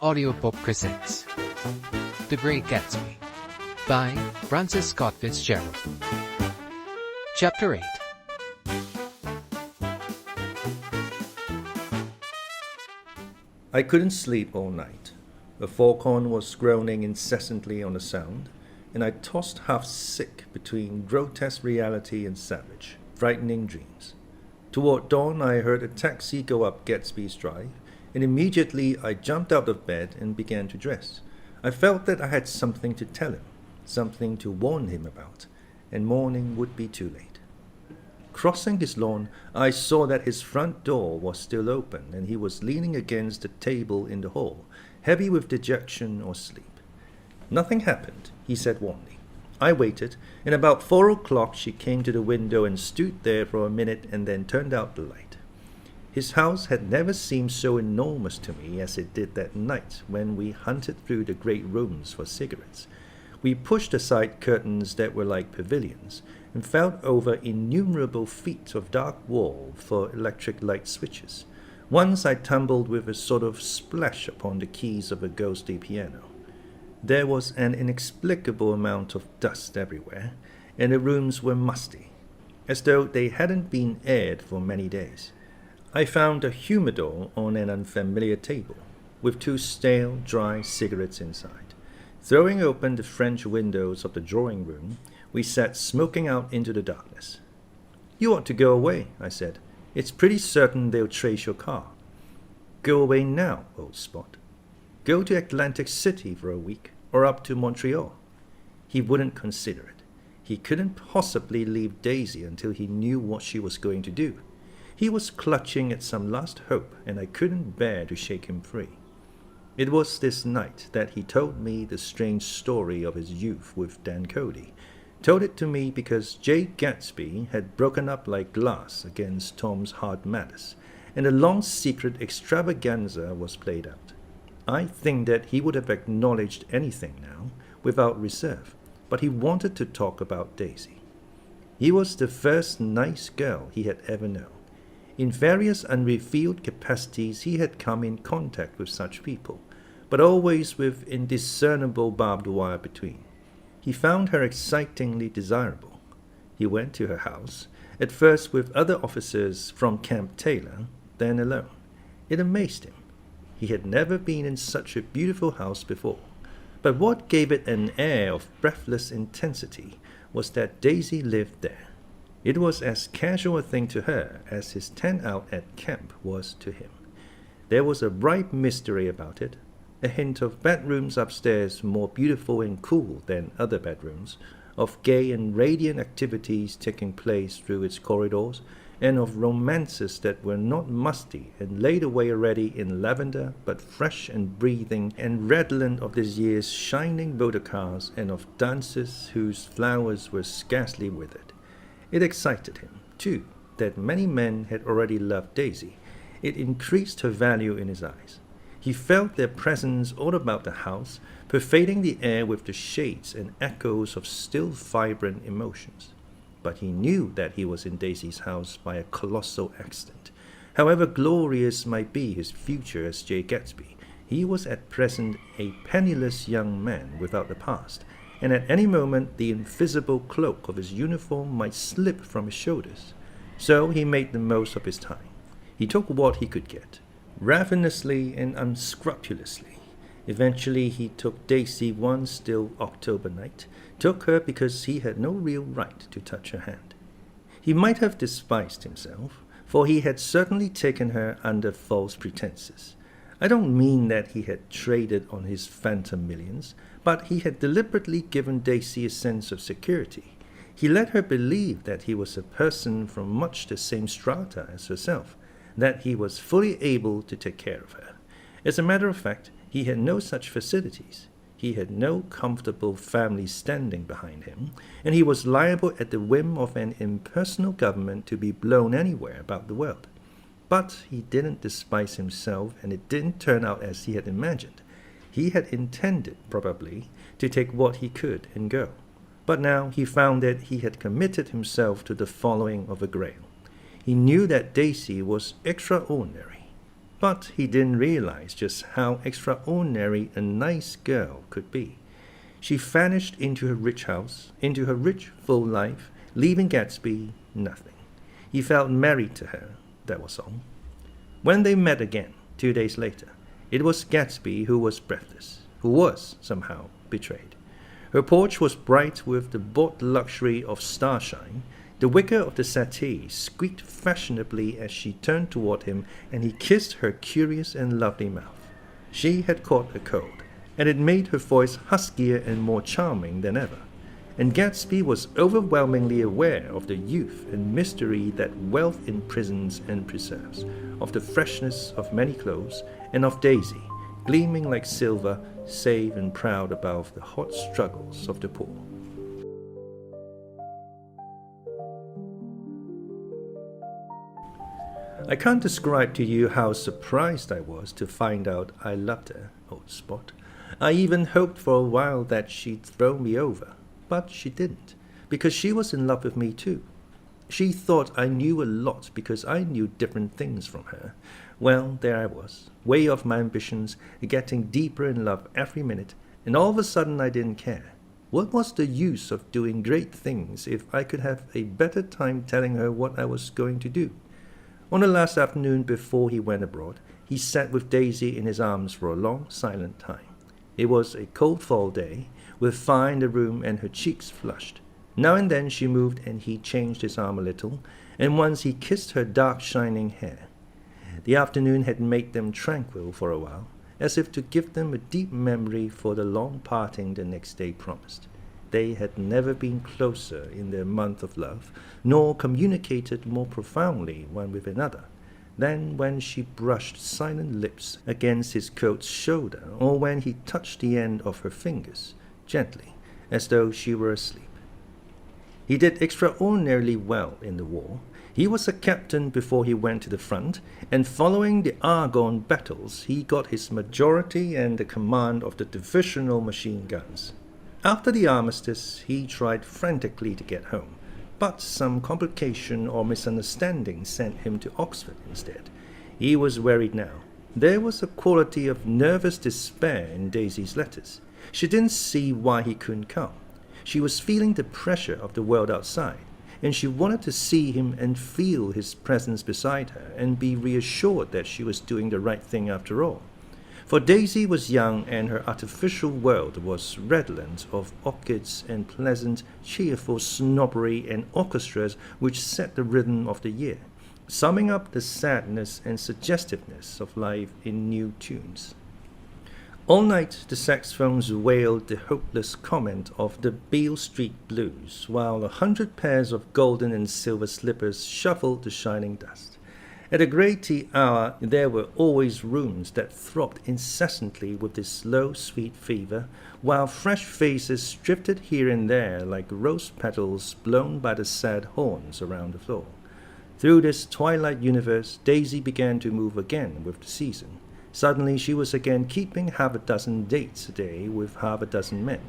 audiobook presents The Great Gatsby by Francis Scott Fitzgerald. Chapter 8. I couldn't sleep all night. The foghorn was groaning incessantly on the sound, and I tossed half sick between grotesque reality and savage, frightening dreams. Toward dawn, I heard a taxi go up Gatsby's drive, and immediately I jumped out of bed and began to dress. I felt that I had something to tell him, something to warn him about, and morning would be too late. Crossing his lawn, I saw that his front door was still open, and he was leaning against the table in the hall, heavy with dejection or sleep. "Nothing happened," he said warmly. I waited, and about 4 o'clock she came to the window and stood there for a minute and then turned out the light. His house had never seemed so enormous to me as it did that night when we hunted through the great rooms for cigarettes. We pushed aside curtains that were like pavilions and felt over innumerable feet of dark wall for electric light switches. Once I tumbled with a sort of splash upon the keys of a ghostly piano. There was an inexplicable amount of dust everywhere, and the rooms were musty, as though they hadn't been aired for many days. I found a humidor on an unfamiliar table, with 2 stale, dry cigarettes inside. Throwing open the French windows of the drawing room, we sat smoking out into the darkness. "You ought to go away," I said. "It's pretty certain they'll trace your car." "Go away now, old spot. Go to Atlantic City for a week, or up to Montreal." He wouldn't consider it. He couldn't possibly leave Daisy until he knew what she was going to do. He was clutching at some last hope, and I couldn't bear to shake him free. It was this night that he told me the strange story of his youth with Dan Cody. Told it to me because J. Gatsby had broken up like glass against Tom's hard malice, and a long secret extravaganza was played out. I think that he would have acknowledged anything now, without reserve, but he wanted to talk about Daisy. He was the first nice girl he had ever known. In various unrevealed capacities he had come in contact with such people, but always with indiscernible barbed wire between. He found her excitingly desirable. He went to her house, at first with other officers from Camp Taylor, then alone. It amazed him. He had never been in such a beautiful house before. But what gave it an air of breathless intensity was that Daisy lived there. It was as casual a thing to her as his tent out at camp was to him. There was a bright mystery about it, a hint of bedrooms upstairs more beautiful and cool than other bedrooms, of gay and radiant activities taking place through its corridors, and of romances that were not musty and laid away already in lavender, but fresh and breathing and redolent of this year's shining motor cars, and of dances whose flowers were scarcely withered. It excited him, too, that many men had already loved Daisy. It increased her value in his eyes. He felt their presence all about the house, pervading the air with the shades and echoes of still vibrant emotions. But he knew that he was in Daisy's house by a colossal accident. However glorious might be his future as J. Gatsby, he was at present a penniless young man without a past, and at any moment the invisible cloak of his uniform might slip from his shoulders. So he made the most of his time. He took what he could get, ravenously and unscrupulously. Eventually he took Daisy one still October night, took her because he had no real right to touch her hand. He might have despised himself, for he had certainly taken her under false pretenses. I don't mean that he had traded on his phantom millions, but he had deliberately given Daisy a sense of security. He let her believe that he was a person from much the same strata as herself, that he was fully able to take care of her. As a matter of fact, he had no such facilities. He had no comfortable family standing behind him, and he was liable at the whim of an impersonal government to be blown anywhere about the world. But he didn't despise himself, and it didn't turn out as he had imagined. He had intended, probably, to take what he could and go. But now he found that he had committed himself to the following of a grail. He knew that Daisy was extraordinary, but he didn't realize just how extraordinary a nice girl could be. She vanished into her rich house, into her rich, full life, leaving Gatsby nothing. He felt married to her, that was all. When they met again, 2 days later, it was Gatsby who was breathless, who was, somehow, betrayed. Her porch was bright with the bought luxury of starshine. The wicker of the settee squeaked fashionably as she turned toward him, and he kissed her curious and lovely mouth. She had caught a cold, and it made her voice huskier and more charming than ever. And Gatsby was overwhelmingly aware of the youth and mystery that wealth imprisons and preserves, of the freshness of many clothes, and of Daisy, gleaming like silver, safe and proud above the hot struggles of the poor. I can't describe to you how surprised I was to find out I loved her, old Spot. I even hoped for a while that she'd throw me over, but she didn't, because she was in love with me too. She thought I knew a lot because I knew different things from her. Well, there I was, way off my ambitions, getting deeper in love every minute, and all of a sudden I didn't care. What was the use of doing great things if I could have a better time telling her what I was going to do? On the last afternoon before he went abroad, he sat with Daisy in his arms for a long, silent time. It was a cold fall day, with fire in the room and her cheeks flushed. Now and then she moved and he changed his arm a little, and once he kissed her dark shining hair. The afternoon had made them tranquil for a while, as if to give them a deep memory for the long parting the next day promised. They had never been closer in their month of love, nor communicated more profoundly one with another, than when she brushed silent lips against his coat's shoulder, or when he touched the end of her fingers, gently, as though she were asleep. He did extraordinarily well in the war. He was a captain before he went to the front, and following the Argonne battles, he got his majority and the command of the divisional machine guns. After the armistice, he tried frantically to get home, but some complication or misunderstanding sent him to Oxford instead. He was worried now. There was a quality of nervous despair in Daisy's letters. She didn't see why he couldn't come. She was feeling the pressure of the world outside, and she wanted to see him and feel his presence beside her and be reassured that she was doing the right thing after all. For Daisy was young, and her artificial world was redolent of orchids and pleasant, cheerful snobbery and orchestras which set the rhythm of the year, summing up the sadness and suggestiveness of life in new tunes. All night the saxophones wailed the hopeless comment of the Beale Street Blues, while 100 pairs of golden and silver slippers shuffled the shining dust. At the great tea hour there were always rooms that throbbed incessantly with this slow, sweet fever, while fresh faces drifted here and there like rose petals blown by the sad horns around the floor. Through this twilight universe, Daisy began to move again with the season. Suddenly she was again keeping half a dozen dates a day with half a dozen men,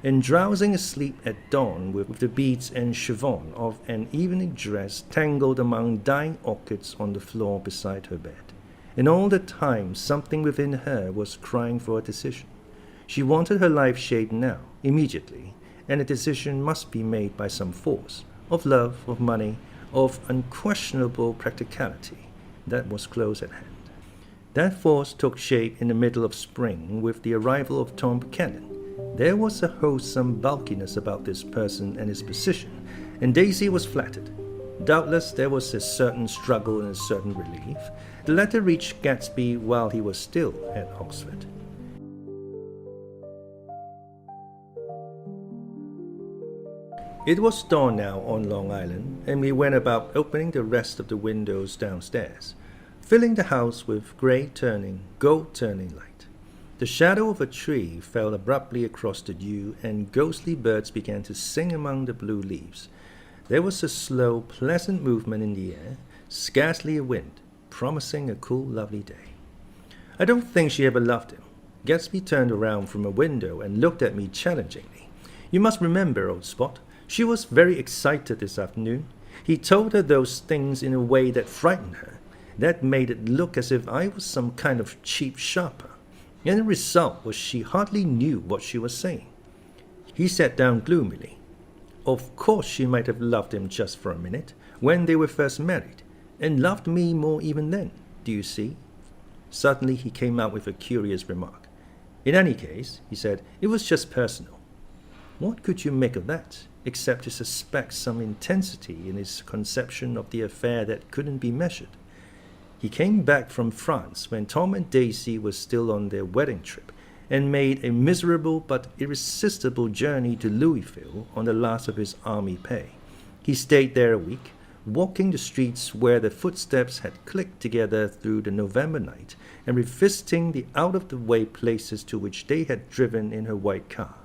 and drowsing asleep at dawn with the beads and chiffon of an evening dress tangled among dying orchids on the floor beside her bed. And all the time something within her was crying for a decision. She wanted her life shaped now, immediately, and a decision must be made by some force, of love, of money, of unquestionable practicality, that was close at hand. That force took shape in the middle of spring with the arrival of Tom Buchanan. There was a wholesome bulkiness about this person and his position, and Daisy was flattered. Doubtless there was a certain struggle and a certain relief. The letter reached Gatsby while he was still at Oxford. It was dawn now on Long Island, and we went about opening the rest of the windows downstairs, filling the house with grey-turning, gold-turning light. The shadow of a tree fell abruptly across the dew, and ghostly birds began to sing among the blue leaves. There was a slow, pleasant movement in the air, scarcely a wind, promising a cool, lovely day. I don't think she ever loved him. Gatsby turned around from a window and looked at me challengingly. You must remember, old Spot, she was very excited this afternoon. He told her those things in a way that frightened her. that made it look as if I was some kind of cheap shopper, and the result was she hardly knew what she was saying. He sat down gloomily. Of course she might have loved him just for a minute, when they were first married, and loved me more even then, do you see? Suddenly he came out with a curious remark. In any case, he said, it was just personal. What could you make of that, except to suspect some intensity in his conception of the affair that couldn't be measured? He came back from France when Tom and Daisy were still on their wedding trip, and made a miserable but irresistible journey to Louisville on the last of his army pay. He stayed there a week, walking the streets where the footsteps had clicked together through the November night, and revisiting the out-of-the-way places to which they had driven in her white car.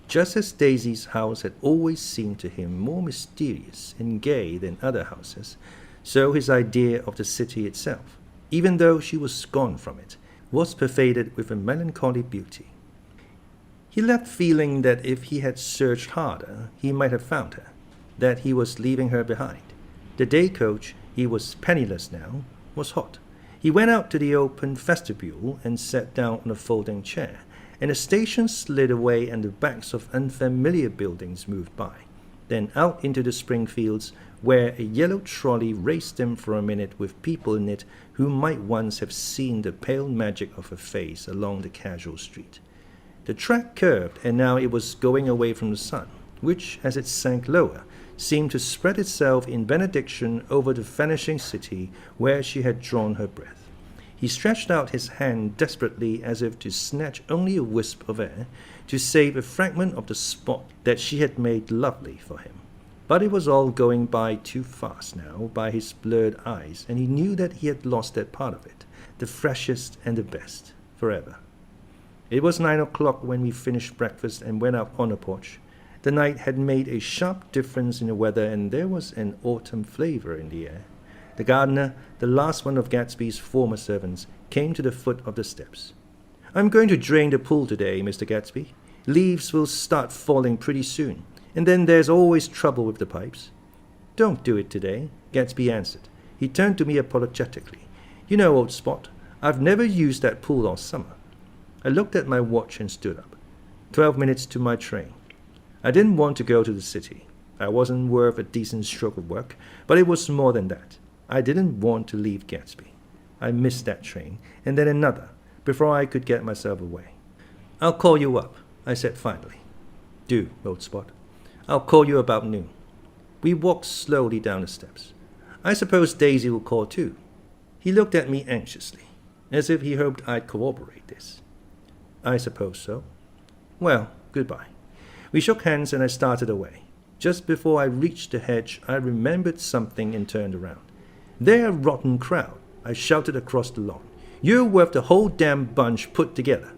Just as Daisy's house had always seemed to him more mysterious and gay than other houses, so his idea of the city itself, even though she was gone from it, was pervaded with a melancholy beauty. He left feeling that if he had searched harder, he might have found her, that he was leaving her behind. The day coach, he was penniless now, was hot. He went out to the open vestibule and sat down on a folding chair, and the station slid away and the backs of unfamiliar buildings moved by, then out into the spring fields, where a yellow trolley raced them for a minute with people in it who might once have seen the pale magic of her face along the casual street. The track curved, and now it was going away from the sun, which, as it sank lower, seemed to spread itself in benediction over the vanishing city where she had drawn her breath. He stretched out his hand desperately as if to snatch only a wisp of air, to save a fragment of the spot that she had made lovely for him. But it was all going by too fast now by his blurred eyes, and he knew that he had lost that part of it, the freshest and the best, forever. It was 9 o'clock when we finished breakfast and went out on the porch. The night had made a sharp difference in the weather, and there was an autumn flavor in the air. The gardener, the last one of Gatsby's former servants, came to the foot of the steps. "I'm going to drain the pool today, Mr. Gatsby. Leaves will start falling pretty soon, and then there's always trouble with the pipes." "Don't do it today," Gatsby answered. He turned to me apologetically. "You know, old spot, I've never used that pool all summer." I looked at my watch and stood up. 12 minutes to my train. I didn't want to go to the city. I wasn't worth a decent stroke of work, but it was more than that. I didn't want to leave Gatsby. I missed that train, and then another, before I could get myself away. "I'll call you up," I said finally. "Do, old spot. I'll call you about noon." We walked slowly down the steps. "I suppose Daisy will call too." He looked at me anxiously, as if he hoped I'd corroborate this. "I suppose so." "Well, goodbye." We shook hands and I started away. Just before I reached the hedge, I remembered something and turned around. "They're a rotten crowd," I shouted across the lawn. "You're worth the whole damn bunch put together."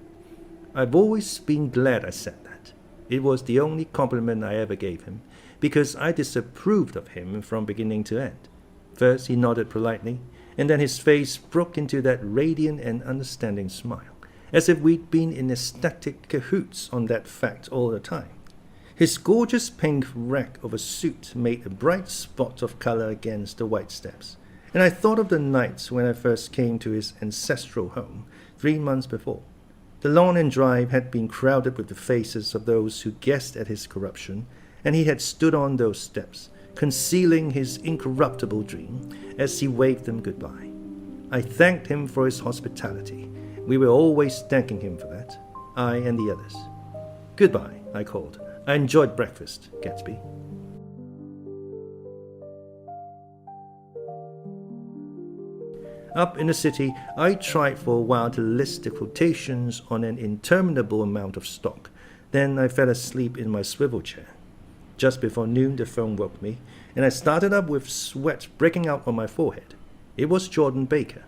I've always been glad I said that. It was the only compliment I ever gave him, because I disapproved of him from beginning to end. First he nodded politely, and then his face broke into that radiant and understanding smile, as if we'd been in ecstatic cahoots on that fact all the time. His gorgeous pink wrap of a suit made a bright spot of color against the white steps, and I thought of the nights when I first came to his ancestral home 3 months before. The lawn and drive had been crowded with the faces of those who guessed at his corruption, and he had stood on those steps, concealing his incorruptible dream, as he waved them goodbye. I thanked him for his hospitality. We were always thanking him for that, I and the others. "Goodbye," I called. "I enjoyed breakfast, Gatsby." Up in the city, I tried for a while to list the quotations on an interminable amount of stock. Then I fell asleep in my swivel chair. Just before noon, the phone woke me, and I started up with sweat breaking out on my forehead. It was Jordan Baker.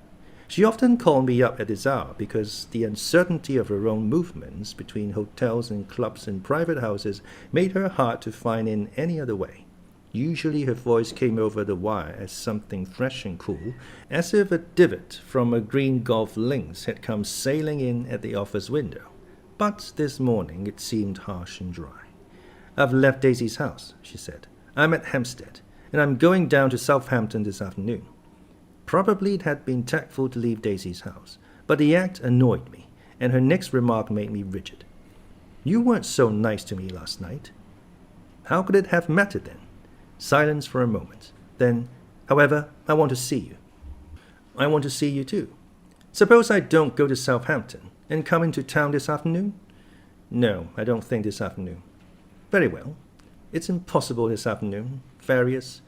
She often called me up at this hour because the uncertainty of her own movements between hotels and clubs and private houses made her hard to find in any other way. Usually her voice came over the wire as something fresh and cool, as if a divot from a green golf links had come sailing in at the office window. But this morning it seemed harsh and dry. "I've left Daisy's house," she said. "I'm at Hampstead, and I'm going down to Southampton this afternoon." Probably it had been tactful to leave Daisy's house, but the act annoyed me, and her next remark made me rigid. You weren't so nice to me last night. How could it have mattered then? Silence for a moment. Then, however, I want to see you. I want to see you too. Suppose I don't go to Southampton and come into town this afternoon? No, I don't think this afternoon. Very well. It's impossible this afternoon. Various.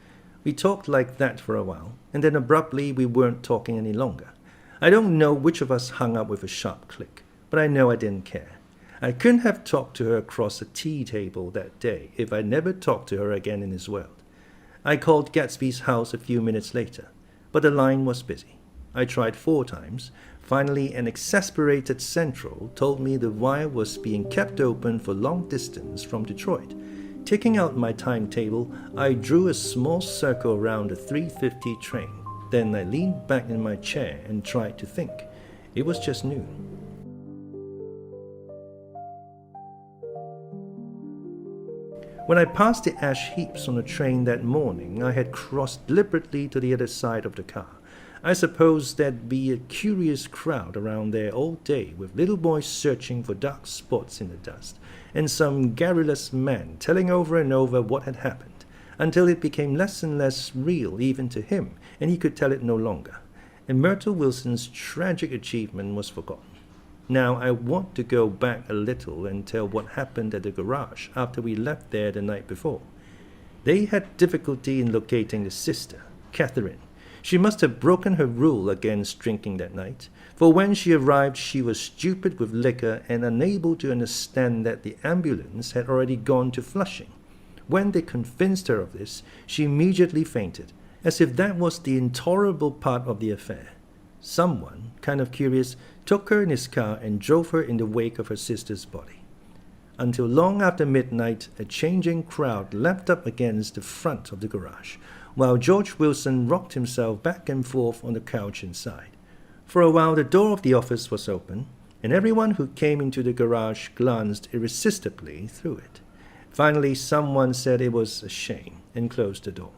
We talked like that for a while, and then abruptly we weren't talking any longer. I don't know which of us hung up with a sharp click, but I know I didn't care. I couldn't have talked to her across a tea table that day if I never talked to her again in this world. I called Gatsby's house a few minutes later, but the line was busy. I tried 4 times. Finally, an exasperated central told me the wire was being kept open for long distance from Detroit. Taking out my timetable, I drew a small circle around the 3:50 train. Then I leaned back in my chair and tried to think. It was just noon. When I passed the ash heaps on the train that morning, I had crossed deliberately to the other side of the car. I suppose there'd be a curious crowd around there all day, with little boys searching for dark spots in the dust, and some garrulous man telling over and over what had happened, until it became less and less real even to him, and he could tell it no longer. And Myrtle Wilson's tragic achievement was forgotten. Now I want to go back a little and tell what happened at the garage after we left there the night before. They had difficulty in locating the sister, Catherine. She must have broken her rule against drinking that night, for when she arrived she was stupid with liquor and unable to understand that the ambulance had already gone to Flushing. When they convinced her of this, she immediately fainted, as if that was the intolerable part of the affair. Someone, kind of curious, took her in his car and drove her in the wake of her sister's body. Until long after midnight, a changing crowd lapped up against the front of the garage, while George Wilson rocked himself back and forth on the couch inside. For a while the door of the office was open, and everyone who came into the garage glanced irresistibly through it. Finally someone said it was a shame and closed the door.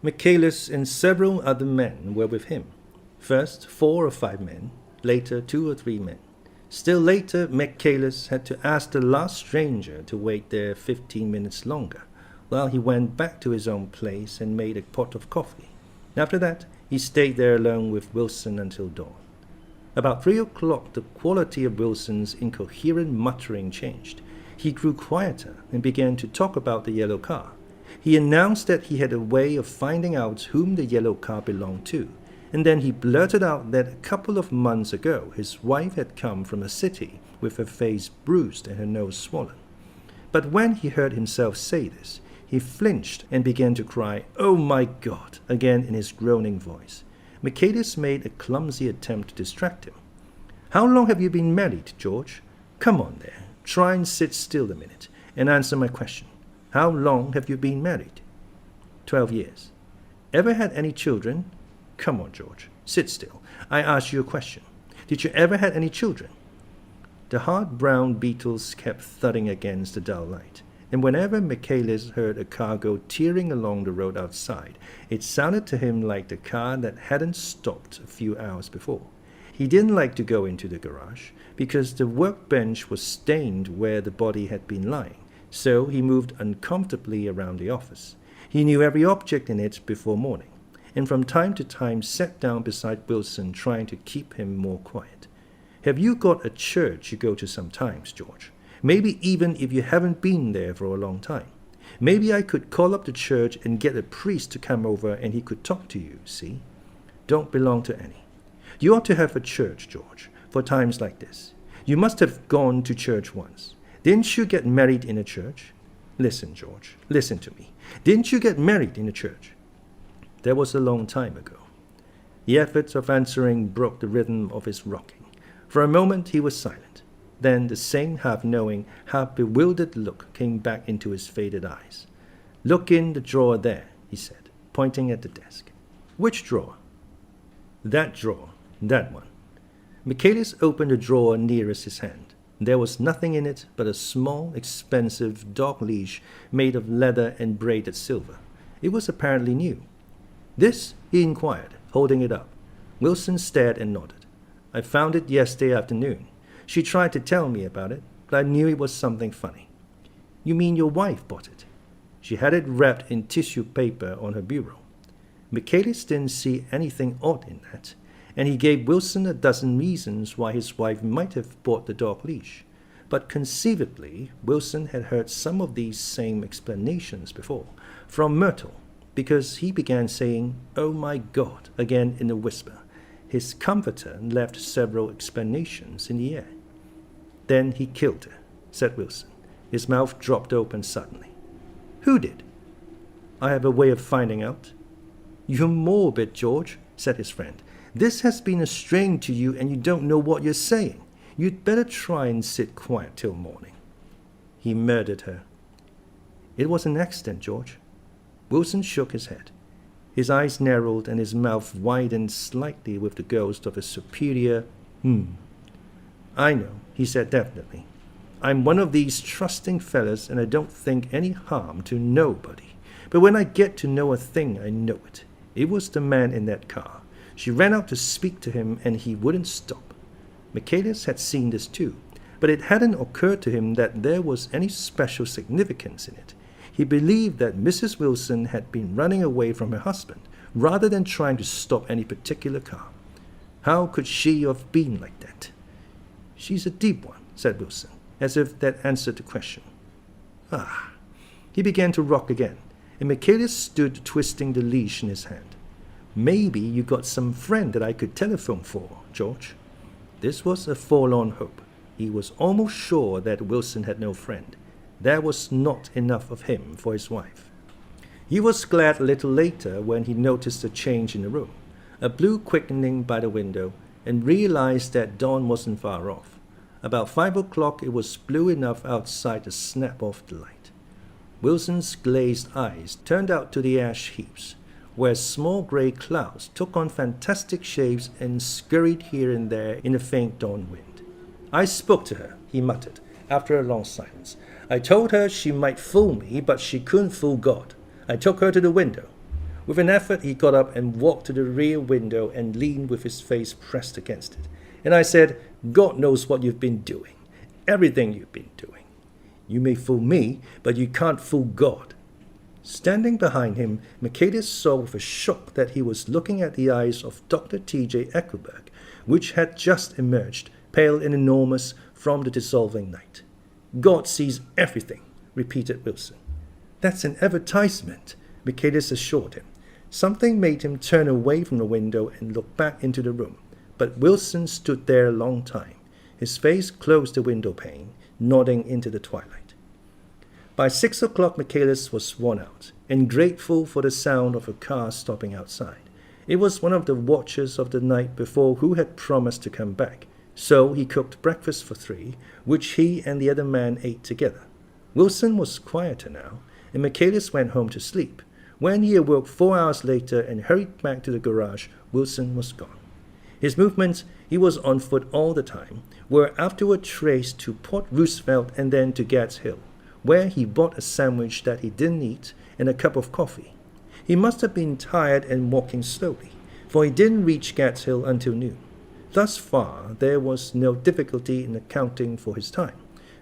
Michaelis and several other men were with him. First 4 or 5 men, later 2 or 3 men. Still later, Michaelis had to ask the last stranger to wait there 15 minutes longer, while he went back to his own place and made a pot of coffee. After that, he stayed there alone with Wilson until dawn. About 3 o'clock, the quality of Wilson's incoherent muttering changed. He grew quieter and began to talk about the yellow car. He announced that he had a way of finding out whom the yellow car belonged to, and then he blurted out that a couple of months ago his wife had come from a city with her face bruised and her nose swollen. But when he heard himself say this, he flinched and began to cry, "Oh my God," again in his groaning voice. Michaelis made a clumsy attempt to distract him. "How long have you been married, George? Come on there, try and sit still a minute and answer my question. How long have you been married?" 12 years. Ever had any children? Come on, George, sit still. I asked you a question. Did you ever have any children? The hard brown beetles kept thudding against the dull light, and whenever Michaelis heard a car go tearing along the road outside, it sounded to him like the car that hadn't stopped a few hours before. He didn't like to go into the garage, because the workbench was stained where the body had been lying, so he moved uncomfortably around the office. He knew every object in it before morning, and from time to time sat down beside Wilson trying to keep him more quiet. Have you got a church you go to sometimes, George? Maybe even if you haven't been there for a long time. Maybe I could call up the church and get a priest to come over and he could talk to you, see? Don't belong to any. You ought to have a church, George, for times like this. You must have gone to church once. Didn't you get married in a church? Listen, George, listen to me. Didn't you get married in a church? That was a long time ago. The effort of answering broke the rhythm of his rocking. For a moment he was silent. Then the same half-knowing, half-bewildered look came back into his faded eyes. "Look in the drawer there," he said, pointing at the desk. "Which drawer?" "That drawer, that one." Michaelis opened the drawer nearest his hand. There was nothing in it but a small, expensive dog leash made of leather and braided silver. It was apparently new. "This?" he inquired, holding it up. Wilson stared and nodded. I found it yesterday afternoon. She tried to tell me about it, but I knew it was something funny. You mean your wife bought it? She had it wrapped in tissue paper on her bureau. Michaelis didn't see anything odd in that, and he gave Wilson a dozen reasons why his wife might have bought the dog leash. But conceivably, Wilson had heard some of these same explanations before, from Myrtle, because he began saying, "Oh my God," again in a whisper. His comforter left several explanations in the air. Then he killed her, said Wilson. His mouth dropped open suddenly. Who did? I have a way of finding out. You're morbid, George, said his friend. This has been a strain to you and you don't know what you're saying. You'd better try and sit quiet till morning. He murdered her. It was an accident, George. Wilson shook his head. His eyes narrowed and his mouth widened slightly with the ghost of a superior I know, he said definitely. I'm one of these trusting fellas and I don't think any harm to nobody. But when I get to know a thing, I know it. It was the man in that car. She ran out to speak to him and he wouldn't stop. Michaelis had seen this too, but it hadn't occurred to him that there was any special significance in it. He believed that Mrs. Wilson had been running away from her husband, rather than trying to stop any particular car. How could she have been like that? She's a deep one, said Wilson, as if that answered the question. Ah. He began to rock again, and Michaelis stood twisting the leash in his hand. Maybe you got some friend that I could telephone for, George. This was a forlorn hope. He was almost sure that Wilson had no friend. There was not enough of him for his wife. He was glad a little later when he noticed a change in the room, a blue quickening by the window, and realized that dawn wasn't far off. About 5 o'clock it was blue enough outside to snap off the light. Wilson's glazed eyes turned out to the ash heaps, where small grey clouds took on fantastic shapes and scurried here and there in the faint dawn wind. I spoke to her, he muttered, after a long silence. I told her she might fool me, but she couldn't fool God. I took her to the window. With an effort he got up and walked to the rear window and leaned with his face pressed against it. And I said, God knows what you've been doing. Everything you've been doing. You may fool me, but you can't fool God. Standing behind him, Michaelis saw with a shock that he was looking at the eyes of Dr. T.J. Eckelberg, which had just emerged, pale and enormous, from the dissolving night. God sees everything, repeated Wilson. That's an advertisement, Michaelis assured him. Something made him turn away from the window and look back into the room, but Wilson stood there a long time, his face close to the window pane, nodding into the twilight. By 6 o'clock Michaelis was worn out, and grateful for the sound of a car stopping outside. It was one of the watchers of the night before who had promised to come back, so he cooked breakfast for 3, which he and the other man ate together. Wilson was quieter now, and Michaelis went home to sleep. When he awoke 4 hours later and hurried back to the garage, Wilson was gone. His movements, he was on foot all the time, were afterward traced to Port Roosevelt and then to Gads Hill, where he bought a sandwich that he didn't eat and a cup of coffee. He must have been tired and walking slowly, for he didn't reach Gads Hill until noon. Thus far, there was no difficulty in accounting for his time.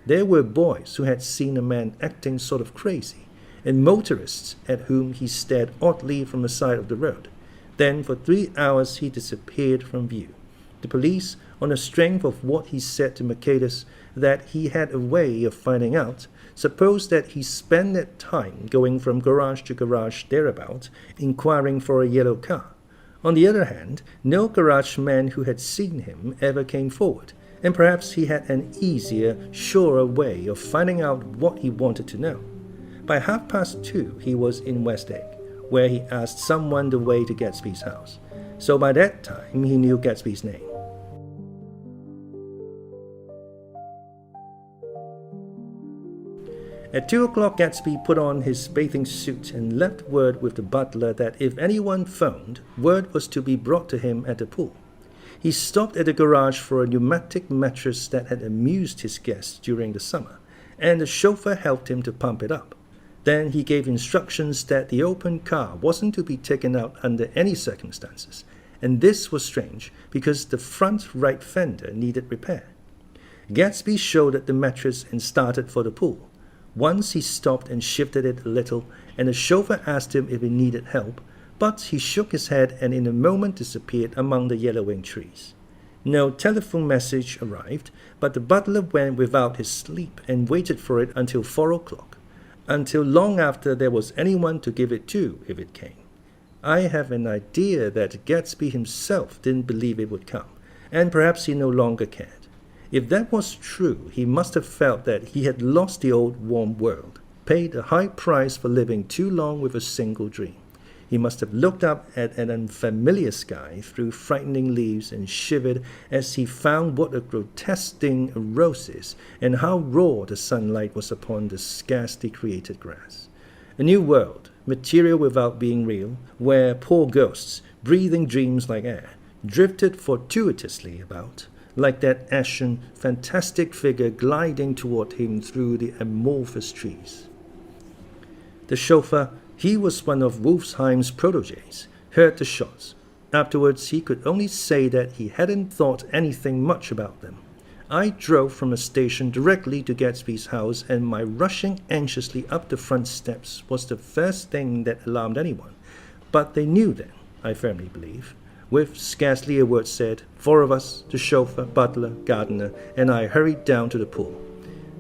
There were boys who had seen a man acting sort of crazy, and motorists at whom he stared oddly from the side of the road. Then for 3 hours he disappeared from view. The police, on the strength of what he said to Michaelis, that he had a way of finding out, supposed that he spent that time going from garage to garage thereabout, inquiring for a yellow car. On the other hand, no garage man who had seen him ever came forward, and perhaps he had an easier, surer way of finding out what he wanted to know. By 2:30 he was in West Egg, where he asked someone the way to Gatsby's house. So by that time he knew Gatsby's name. At 2 o'clock Gatsby put on his bathing suit and left word with the butler that if anyone phoned, word was to be brought to him at the pool. He stopped at the garage for a pneumatic mattress that had amused his guests during the summer, and the chauffeur helped him to pump it up. Then he gave instructions that the open car wasn't to be taken out under any circumstances, and this was strange because the front right fender needed repair. Gatsby shouldered the mattress and started for the pool. Once he stopped and shifted it a little, and the chauffeur asked him if he needed help, but he shook his head and in a moment disappeared among the yellowing trees. No telephone message arrived, but the butler went without his sleep and waited for it until 4 o'clock, until long after there was anyone to give it to if it came. I have an idea that Gatsby himself didn't believe it would come, and perhaps he no longer cared. If that was true, he must have felt that he had lost the old warm world, paid a high price for living too long with a single dream. He must have looked up at an unfamiliar sky through frightening leaves and shivered as he found what a grotesque thing a rose is, and how raw the sunlight was upon the scarcely created grass. A new world, material without being real, where poor ghosts, breathing dreams like air, drifted fortuitously about, like that ashen, fantastic figure gliding toward him through the amorphous trees. The chauffeur, he was one of Wolfsheim's protégés, heard the shots. Afterwards, he could only say that he hadn't thought anything much about them. I drove from a station directly to Gatsby's house, and my rushing anxiously up the front steps was the first thing that alarmed anyone. But they knew then, I firmly believe. With scarcely a word said, 4 of us, the chauffeur, butler, gardener, and I hurried down to the pool.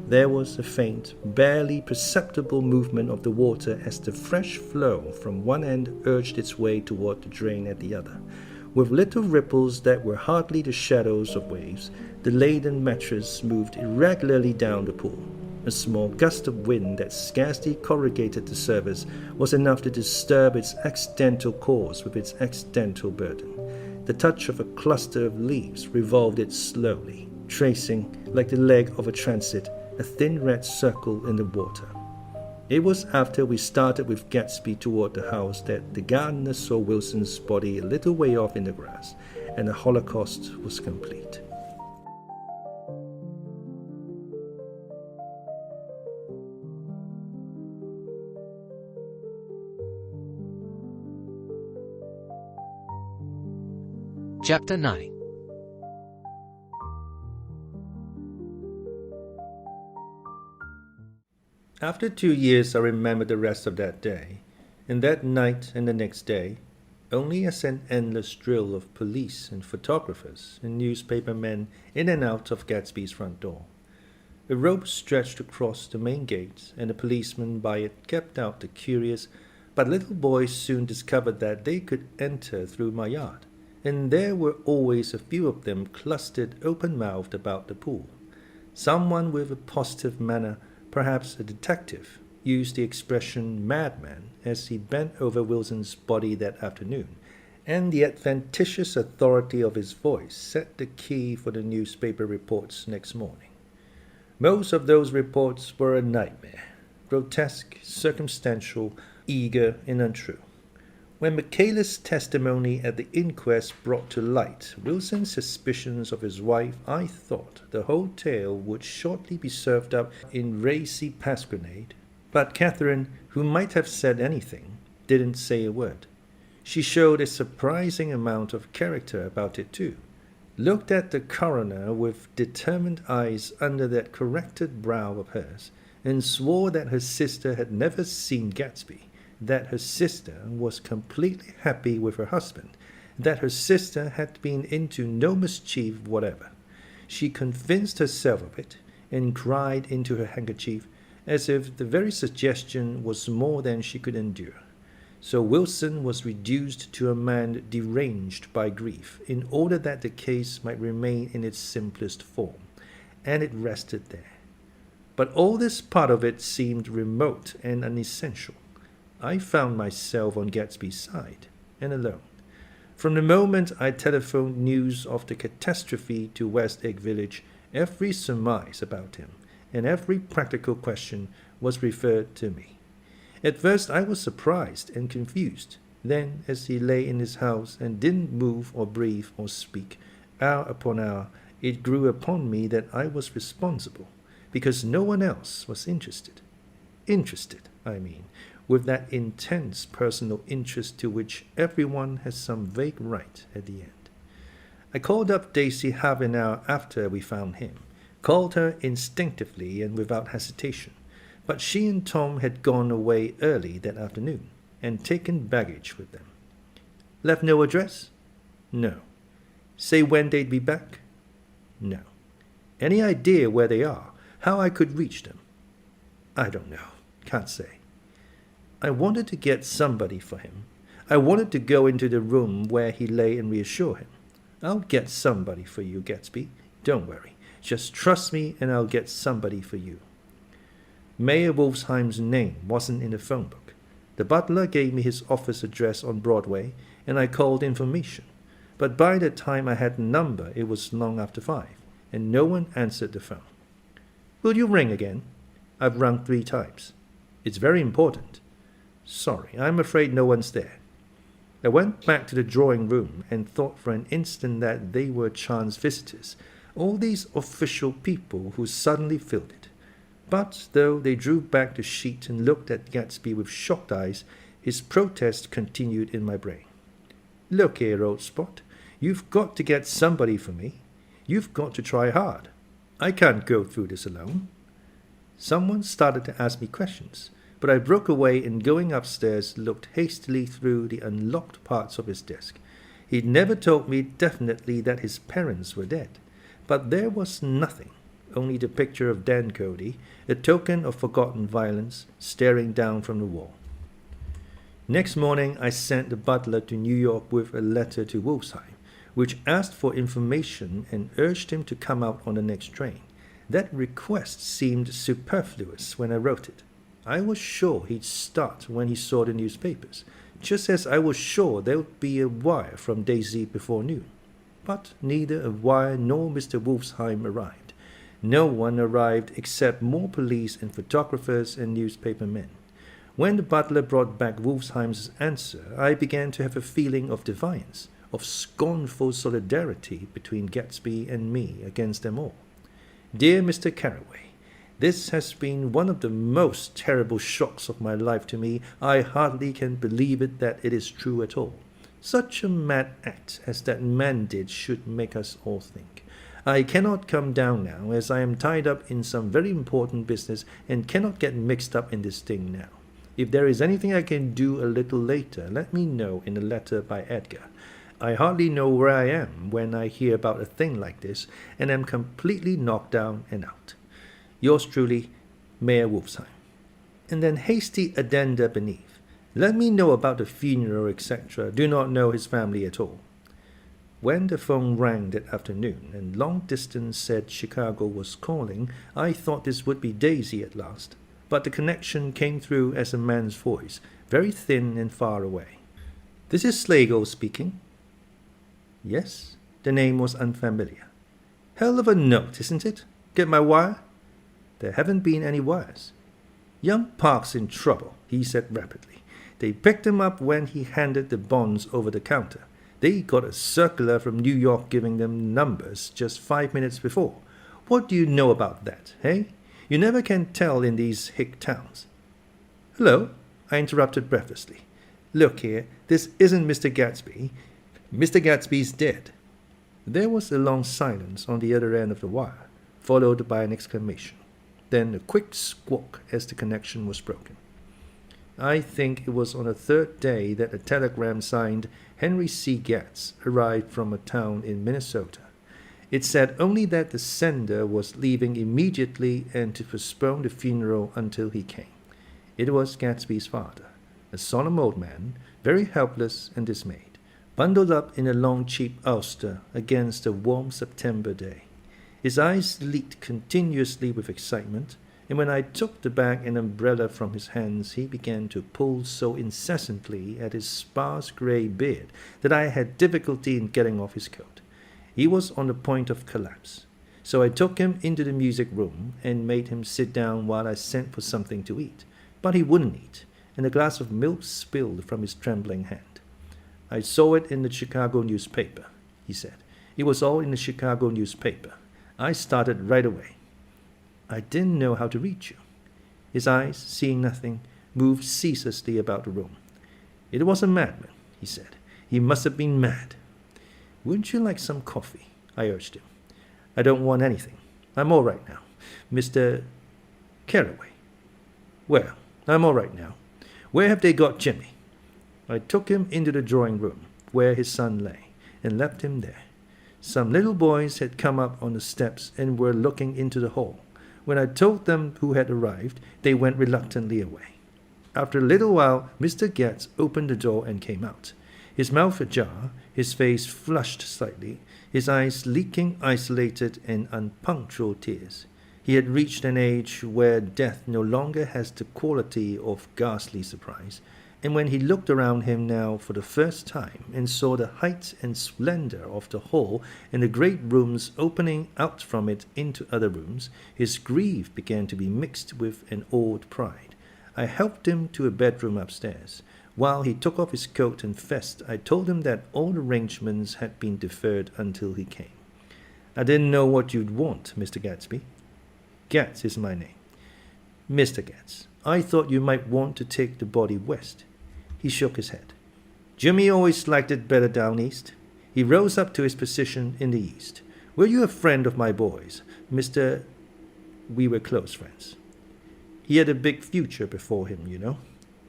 There was a faint, barely perceptible movement of the water as the fresh flow from one end urged its way toward the drain at the other. With little ripples that were hardly the shadows of waves, the laden mattress moved irregularly down the pool. A small gust of wind that scarcely corrugated the surface was enough to disturb its accidental course with its accidental burden. The touch of a cluster of leaves revolved it slowly, tracing, like the leg of a transit, a thin red circle in the water. It was after we started with Gatsby toward the house that the gardener saw Wilson's body a little way off in the grass, and the Holocaust was complete. Chapter 9. After 2 years, I remember the rest of that day, and that night and the next day, only as an endless drill of police and photographers and newspapermen in and out of Gatsby's front door. A rope stretched across the main gate, and a policeman by it kept out the curious, but little boys soon discovered that they could enter through my yard, and there were always a few of them clustered open-mouthed about the pool. Someone with a positive manner, perhaps a detective, used the expression madman as he bent over Wilson's body that afternoon, and the adventitious authority of his voice set the key for the newspaper reports next morning. Most of those reports were a nightmare, grotesque, circumstantial, eager, and untrue. When Michaela's testimony at the inquest brought to light Wilson's suspicions of his wife, I thought the whole tale would shortly be served up in racy pasquinade. But Catherine, who might have said anything, didn't say a word. She showed a surprising amount of character about it too. Looked at the coroner with determined eyes under that corrected brow of hers, and swore that her sister had never seen Gatsby, that her sister was completely happy with her husband, that her sister had been into no mischief whatever. She convinced herself of it, and cried into her handkerchief, as if the very suggestion was more than she could endure. So Wilson was reduced to a man deranged by grief, in order that the case might remain in its simplest form, and it rested there. But all this part of it seemed remote and unessential. I found myself on Gatsby's side, and alone. From the moment I telephoned news of the catastrophe to West Egg Village, every surmise about him, and every practical question was referred to me. At first I was surprised and confused. Then, as he lay in his house and didn't move or breathe or speak, hour upon hour, it grew upon me that I was responsible, because no one else was interested. Interested, I mean, with that intense personal interest to which everyone has some vague right at the end. I called up Daisy half an hour after we found him, called her instinctively and without hesitation, but she and Tom had gone away early that afternoon and taken baggage with them. Left no address? No. Say when they'd be back? No. Any idea where they are? How I could reach them? I don't know. Can't say. I wanted to get somebody for him. I wanted to go into the room where he lay and reassure him. I'll get somebody for you, Gatsby. Don't worry. Just trust me and I'll get somebody for you. Mayor Wolfsheim's name wasn't in the phone book. The butler gave me his office address on Broadway, and I called information. But by the time I had the number, it was long after 5, and no one answered the phone. Will you ring again? I've rung 3 times. It's very important. Sorry, I'm afraid no one's there. I went back to the drawing room and thought for an instant that they were chance visitors, all these official people who suddenly filled it. But though they drew back the sheet and looked at Gatsby with shocked eyes, his protest continued in my brain. Look here, old spot, you've got to get somebody for me. You've got to try hard. I can't go through this alone. Someone started to ask me questions, but I broke away and going upstairs looked hastily through the unlocked parts of his desk. He'd never told me definitely that his parents were dead, but there was nothing, only the picture of Dan Cody, a token of forgotten violence, staring down from the wall. Next morning I sent the butler to New York with a letter to Wolfsheim, which asked for information and urged him to come out on the next train. That request seemed superfluous when I wrote it. I was sure he'd start when he saw the newspapers, just as I was sure there would be a wire from Daisy before noon. But neither a wire nor Mr. Wolfsheim arrived. No one arrived except more police and photographers and newspaper men. When the butler brought back Wolfsheim's answer, I began to have a feeling of defiance, of scornful solidarity between Gatsby and me against them all. Dear Mr. Carraway, this has been one of the most terrible shocks of my life to me. I hardly can believe it that it is true at all. Such a mad act as that man did should make us all think. I cannot come down now, as I am tied up in some very important business and cannot get mixed up in this thing now. If there is anything I can do a little later, let me know in a letter by Edgar. I hardly know where I am when I hear about a thing like this, and am completely knocked down and out. Yours truly, Mayor Wolfsheim. And then hasty addenda beneath. Let me know about the funeral, etc. Do not know his family at all. When the phone rang that afternoon, and long distance said Chicago was calling, I thought this would be Daisy at last. But the connection came through as a man's voice, very thin and far away. This is Slagle speaking. Yes, the name was unfamiliar. Hell of a note, isn't it? Get my wire? There haven't been any wires. Young Park's in trouble, he said rapidly. They picked him up when he handed the bonds over the counter. They got a circular from New York giving them numbers just 5 minutes before. What do you know about that, hey? You never can tell in these hick towns. Hello, I interrupted breathlessly. Look here, this isn't Mr. Gatsby. Mr. Gatsby's dead. There was a long silence on the other end of the wire, followed by an exclamation. Then a quick squawk as the connection was broken. I think it was on the 3rd day that a telegram signed Henry C. Gatz arrived from a town in Minnesota. It said only that the sender was leaving immediately and to postpone the funeral until he came. It was Gatsby's father, a solemn old man, very helpless and dismayed, bundled up in a long cheap ulster against a warm September day. His eyes leaked continuously with excitement, and when I took the bag and umbrella from his hands, he began to pull so incessantly at his sparse grey beard that I had difficulty in getting off his coat. He was on the point of collapse, so I took him into the music room and made him sit down while I sent for something to eat. But he wouldn't eat, and a glass of milk spilled from his trembling hand. I saw it in the Chicago newspaper, he said. It was all in the Chicago newspaper. I started right away. I didn't know how to reach you. His eyes, seeing nothing, moved ceaselessly about the room. "It was a madman," he said. "He must have been mad." "Wouldn't you like some coffee?" I urged him. "I don't want anything. I'm all right now. Mr. Carraway." "Well, I'm all right now. Where have they got Jimmy?" I took him into the drawing room, where his son lay, and left him there. Some little boys had come up on the steps and were looking into the hall. When I told them who had arrived, they went reluctantly away. After a little while, Mr. Getz opened the door and came out, his mouth ajar, his face flushed slightly, his eyes leaking isolated and unpunctual tears. He had reached an age where death no longer has the quality of ghastly surprise, and when he looked around him now for the first time and saw the height and splendor of the hall and the great rooms opening out from it into other rooms, his grief began to be mixed with an awed pride. I helped him to a bedroom upstairs. While he took off his coat and vest, I told him that all arrangements had been deferred until he came. "I didn't know what you'd want, Mr. Gatsby." "Getz is my name." "Mr. Getz, I thought you might want to take the body west." He shook his head. "Jimmy always liked it better down east." He rose up to his position in the east. "Were you a friend of my boys, Mr. We were close friends. He had a big future before him, you know.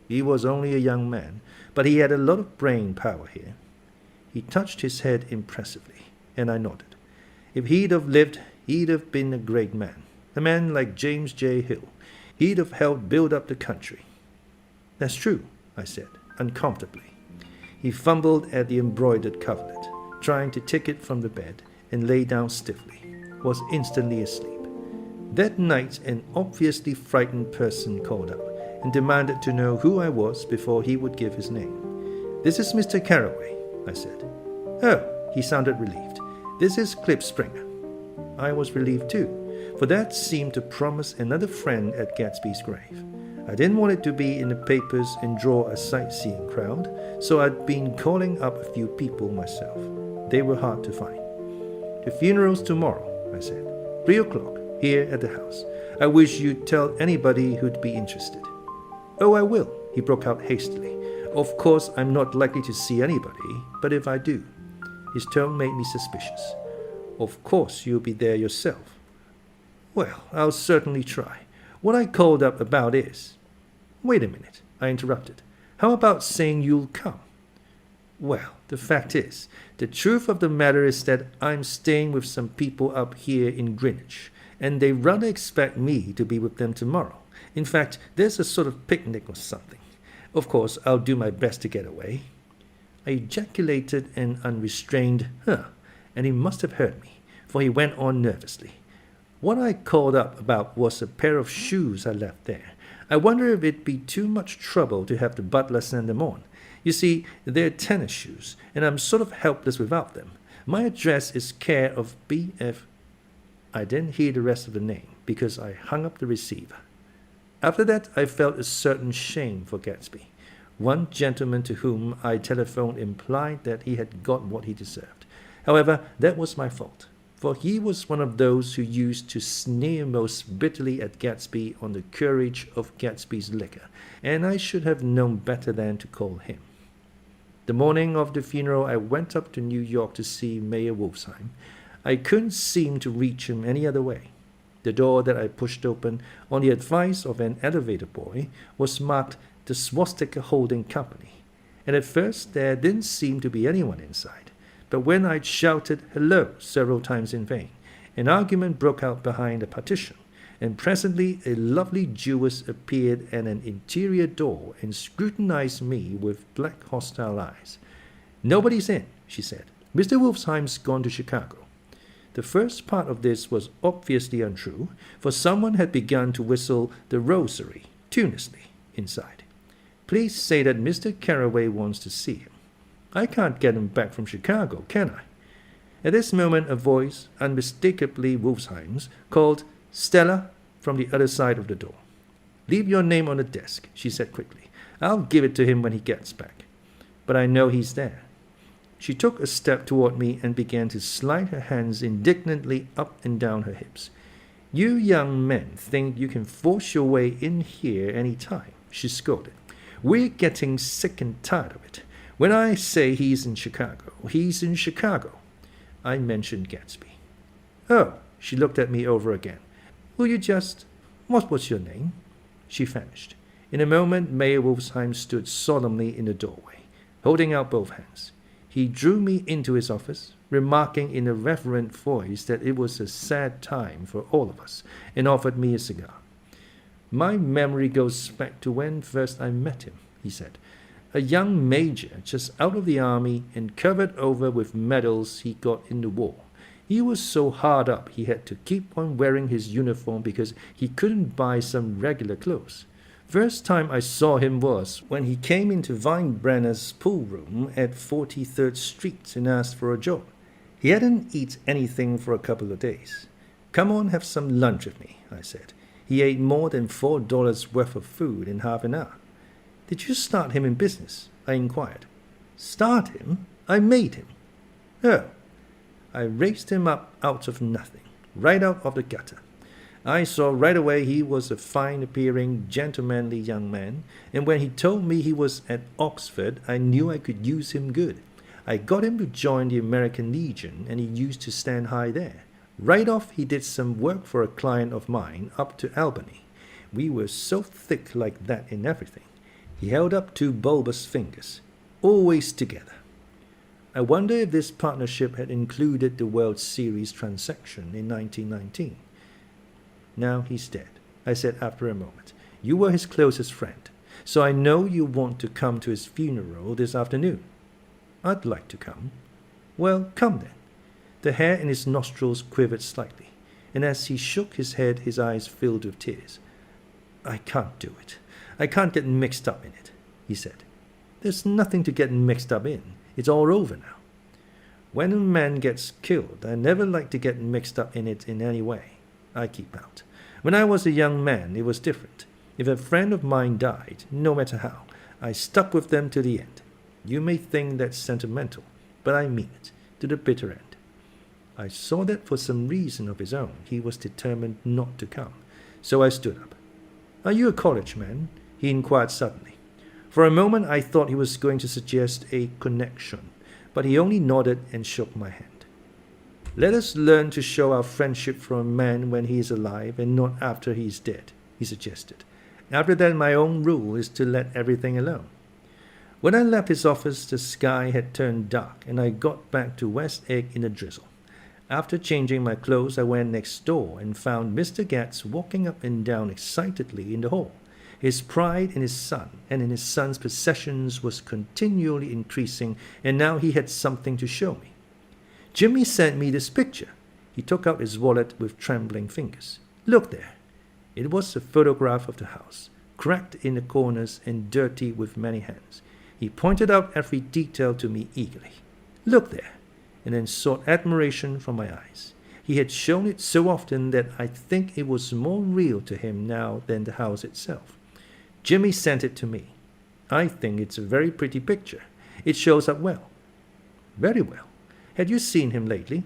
He was only a young man, but he had a lot of brain power here." He touched his head impressively, and I nodded. "If he'd have lived, he'd have been a great man. A man like James J. Hill. He'd have helped build up the country." "That's true," I said, uncomfortably. He fumbled at the embroidered coverlet, trying to take it from the bed, and lay down stiffly, was instantly asleep. That night an obviously frightened person called up, and demanded to know who I was before he would give his name. "This is Mr. Carraway," I said. "Oh," he sounded relieved. "This is Clip Springer." I was relieved too, for that seemed to promise another friend at Gatsby's grave. I didn't want it to be in the papers and draw a sightseeing crowd, so I'd been calling up a few people myself. They were hard to find. "The funeral's tomorrow," I said. 3 o'clock, here at the house. I wish you'd tell anybody who'd be interested." "Oh, I will," he broke out hastily. "Of course I'm not likely to see anybody, but if I do." His tone made me suspicious. "Of course you'll be there yourself." "Well, I'll certainly try. What I called up about is—" "Wait a minute," I interrupted. "How about saying you'll come?" "Well, the fact is, the truth of the matter is that I'm staying with some people up here in Greenwich, and they rather expect me to be with them tomorrow. In fact, there's a sort of picnic or something. Of course, I'll do my best to get away." I ejaculated an unrestrained "huh," and he must have heard me, for he went on nervously. "What I called up about was a pair of shoes I left there. I wonder if it'd be too much trouble to have the butler send them on. You see, they're tennis shoes, and I'm sort of helpless without them. My address is care of B.F. I didn't hear the rest of the name, because I hung up the receiver. After that, I felt a certain shame for Gatsby. One gentleman to whom I telephoned implied that he had got what he deserved. However, that was my fault, for he was one of those who used to sneer most bitterly at Gatsby on the courage of Gatsby's liquor, and I should have known better than to call him. The morning of the funeral, I went up to New York to see Mayor Wolfsheim. I couldn't seem to reach him any other way. The door that I pushed open, on the advice of an elevator boy, was marked the Swastika Holding Company, and at first there didn't seem to be anyone inside. But when I'd shouted hello several times in vain, an argument broke out behind a partition, and presently a lovely Jewess appeared at an interior door and scrutinized me with black hostile eyes. "Nobody's in," she said. "Mr. Wolfsheim's gone to Chicago." The first part of this was obviously untrue, for someone had begun to whistle the Rosary tunelessly inside. "Please say that Mr. Carraway wants to see him. I can't get him back from Chicago, can I?" At this moment a voice, unmistakably Wolfsheim's, called "Stella" from the other side of the door. "Leave your name on the desk," she said quickly. "I'll give it to him when he gets back. But I know he's there." She took a step toward me and began to slide her hands indignantly up and down her hips. "You young men think you can force your way in here any time. she scolded. "We're getting sick and tired of it. When I say he's in Chicago, he's in Chicago." I mentioned Gatsby. "Oh," she looked at me over again. "Will you just... What was your name?" She vanished. In a moment, Mayor Wolfsheim stood solemnly in the doorway, holding out both hands. He drew me into his office, remarking in a reverent voice that it was a sad time for all of us, and offered me a cigar. "My memory goes back to when first I met him," he said. "A young major just out of the army and covered over with medals he got in the war. He was so hard up he had to keep on wearing his uniform because he couldn't buy some regular clothes. First time I saw him was when he came into Weinbrenner's pool room at 43rd Street and asked for a job. He hadn't eaten anything for a couple of days. 'Come on, have some lunch with me,' I said. He ate more than $4 worth of food in half an hour. 'Did you start him in business?' I inquired. 'Start him? I made him.' 'Oh.' I raised him up out of nothing, right out of the gutter. I saw right away he was a fine-appearing, gentlemanly young man, and when he told me he was at Oxford, I knew I could use him good. I got him to join the American Legion, and he used to stand high there. Right off, he did some work for a client of mine up to Albany. We were so thick like that in everything." He held up two bulbous fingers. "Always together." I wonder if this partnership had included the World Series transaction in 1919. "Now he's dead," I said after a moment. "You were his closest friend, so I know you want to come to his funeral this afternoon." "I'd like to come." "Well, come then." The hair in his nostrils quivered slightly, and as he shook his head, his eyes filled with tears. "I can't do it. I can't get mixed up in it," he said. "There's nothing to get mixed up in. It's all over now. When a man gets killed, I never like to get mixed up in it in any way. I keep out. When I was a young man, it was different. If a friend of mine died, no matter how, I stuck with them to the end. You may think that's sentimental, but I mean it, to the bitter end." I saw that for some reason of his own, he was determined not to come, so I stood up. "Are you a college man?" he inquired suddenly. For a moment I thought he was going to suggest a connection, but he only nodded and shook my hand. "Let us learn to show our friendship for a man when he is alive and not after he is dead," he suggested. "After that, my own rule is to let everything alone." When I left his office, the sky had turned dark, and I got back to West Egg in a drizzle. After changing my clothes, I went next door and found Mr. Gatz walking up and down excitedly in the hall. His pride in his son and in his son's possessions was continually increasing, and now he had something to show me. "Jimmy sent me this picture." He took out his wallet with trembling fingers. "Look there." It was a photograph of the house, cracked in the corners and dirty with many hands. He pointed out every detail to me eagerly. "Look there," and then sought admiration from my eyes. He had shown it so often that I think it was more real to him now than the house itself. "Jimmy sent it to me. I think it's a very pretty picture. It shows up well." "Very well. Had you seen him lately?"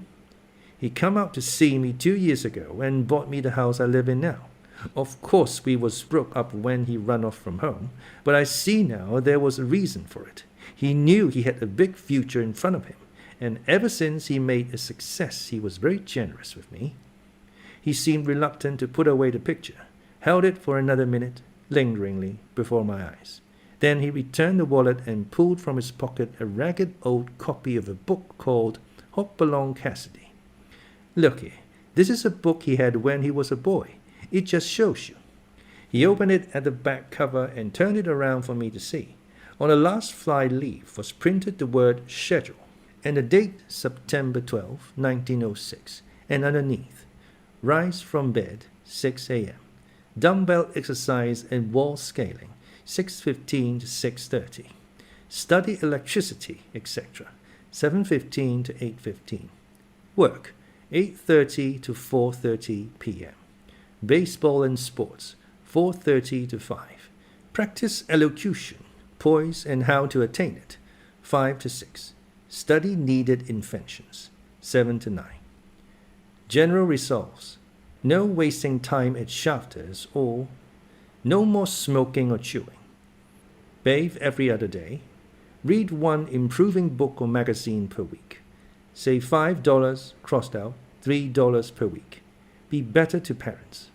"He come out to see me 2 years ago and bought me the house I live in now. Of course we was broke up when he run off from home, but I see now there was a reason for it. He knew he had a big future in front of him, and ever since he made a success he was very generous with me." He seemed reluctant to put away the picture, held it for another minute, lingeringly, before my eyes. Then he returned the wallet and pulled from his pocket a ragged old copy of a book called Hopalong Cassidy. "Look here, this is a book he had when he was a boy. It just shows you." He opened it at the back cover and turned it around for me to see. On the last fly-leaf was printed the word schedule, and the date September 12, 1906, and underneath, "Rise from bed, 6 a.m. Dumbbell exercise and wall scaling, 6:15 to 6:30. Study electricity, etc., 7:15 to 8:15. Work, 8:30 to 4:30 p.m. Baseball and sports, 4:30 to 5. Practice elocution, poise, and how to attain it, 5 to 6. Study needed inventions, 7 to 9. General resolves, no wasting time at shafters or No more smoking or chewing. Bathe every other day. Read one improving book or magazine per week. Save $5, crossed out, $3 per week. Be better to parents.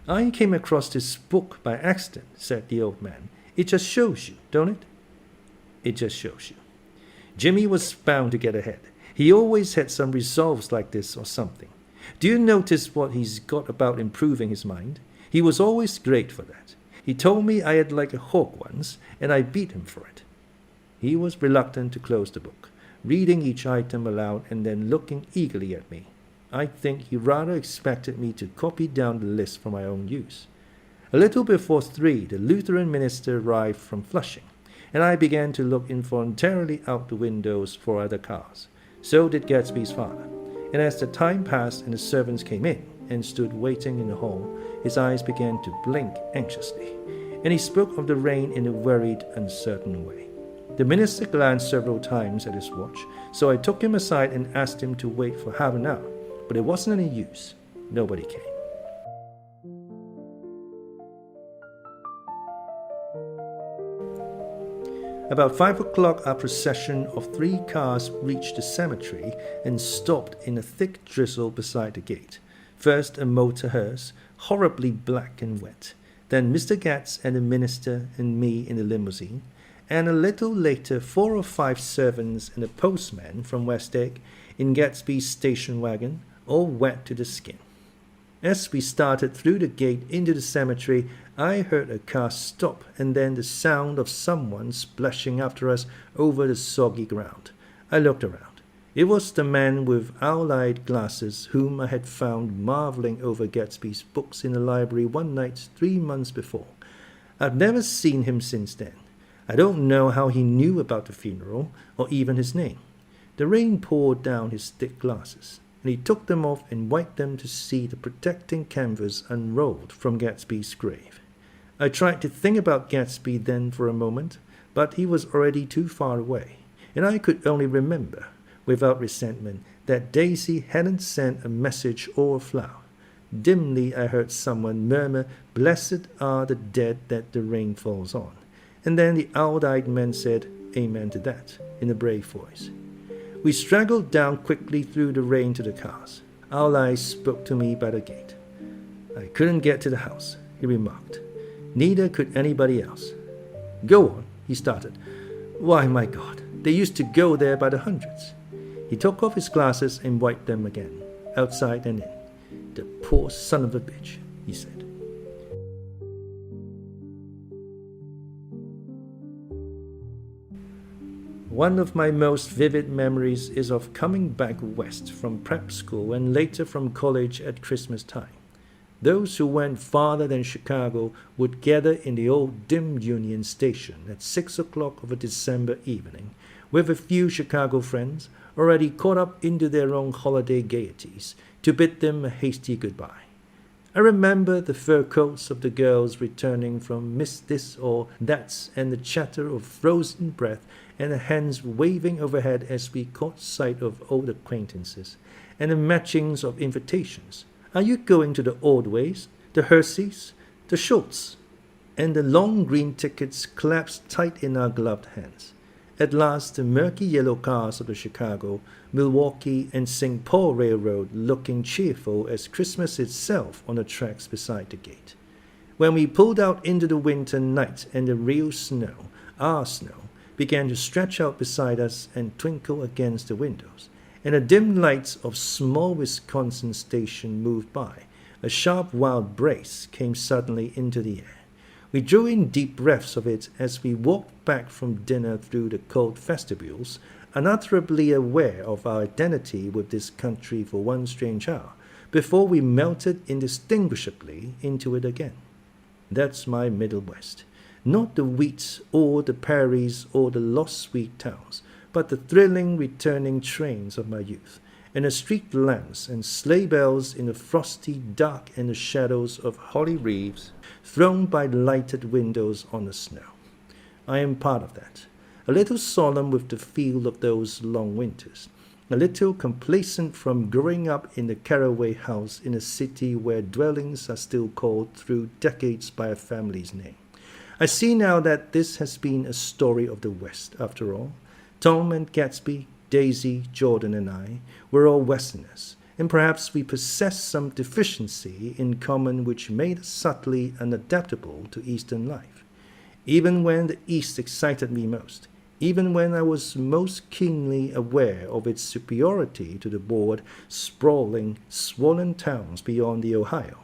I came across this book by accident, said the old man. It just shows you, don't it? It just shows you. Jimmy was bound to get ahead. He always had some resolves like this or something. Do you notice what he's got about improving his mind? He was always great for that. He told me I had like a hawk once, and I beat him for it. He was reluctant to close the book, reading each item aloud and then looking eagerly at me. I think he rather expected me to copy down the list for my own use. A little before 3, the Lutheran minister arrived from Flushing, and I began to look involuntarily out the windows for other cars. So did Gatsby's father. And as the time passed and the servants came in and stood waiting in the hall, his eyes began to blink anxiously, and he spoke of the rain in a worried, uncertain way. The minister glanced several times at his watch, so I took him aside and asked him to wait for half an hour, but it wasn't any use. Nobody came. About 5 o'clock, our procession of 3 cars reached the cemetery and stopped in a thick drizzle beside the gate. First a motor hearse, horribly black and wet, then Mr. Gatz and the minister and me in the limousine, and a little later 4 or 5 servants and a postman from West Egg in Gatsby's station wagon, all wet to the skin. As we started through the gate into the cemetery, I heard a car stop and then the sound of someone splashing after us over the soggy ground. I looked around. It was the man with owl-eyed glasses whom I had found marveling over Gatsby's books in the library one night 3 months before. I've never seen him since then. I don't know how he knew about the funeral or even his name. The rain poured down his thick glasses, and he took them off and wiped them to see the protecting canvas unrolled from Gatsby's grave. I tried to think about Gatsby then for a moment, but he was already too far away, and I could only remember, without resentment, that Daisy hadn't sent a message or a flower. Dimly I heard someone murmur, "Blessed are the dead that the rain falls on." And then the owl-eyed man said, "Amen to that," in a brave voice. We straggled down quickly through the rain to the cars. Owl Eyes spoke to me by the gate. "I couldn't get to the house," he remarked. "Neither could anybody else." "Go on," he started. "Why, my God, they used to go there by the hundreds." He took off his glasses and wiped them again, outside and in. "The poor son of a bitch," he said. One of my most vivid memories is of coming back west from prep school and later from college at Christmas time. Those who went farther than Chicago would gather in the old dim Union Station at 6 o'clock of a December evening, with a few Chicago friends already caught up into their own holiday gaieties, to bid them a hasty goodbye. I remember the fur coats of the girls returning from Miss This or That's, and the chatter of frozen breath and the hands waving overhead as we caught sight of old acquaintances, and the matchings of invitations. "Are you going to the Ordways, the Herseys, the Schultz?" And the long green tickets collapsed tight in our gloved hands. At last the murky yellow cars of the Chicago, Milwaukee, and St. Paul Railroad looking cheerful as Christmas itself on the tracks beside the gate. When we pulled out into the winter night and the real snow, our snow, began to stretch out beside us and twinkle against the windows, and the dim lights of small Wisconsin station moved by, a sharp wild brace came suddenly into the air. We drew in deep breaths of it as we walked back from dinner through the cold vestibules, unutterably aware of our identity with this country for one strange hour, before we melted indistinguishably into it again. That's my Middle West. Not the wheats or the prairies or the lost sweet towns, but the thrilling returning trains of my youth, and the street lamps and sleigh bells in the frosty dark and the shadows of holly wreaths thrown by lighted windows on the snow. I am part of that, a little solemn with the feel of those long winters, a little complacent from growing up in the Caraway house in a city where dwellings are still called through decades by a family's name. I see now that this has been a story of the West, after all. Tom and Gatsby, Daisy, Jordan, and I were all Westerners, and perhaps we possessed some deficiency in common which made us subtly unadaptable to Eastern life. Even when the East excited me most, even when I was most keenly aware of its superiority to the broad, sprawling, swollen towns beyond the Ohio,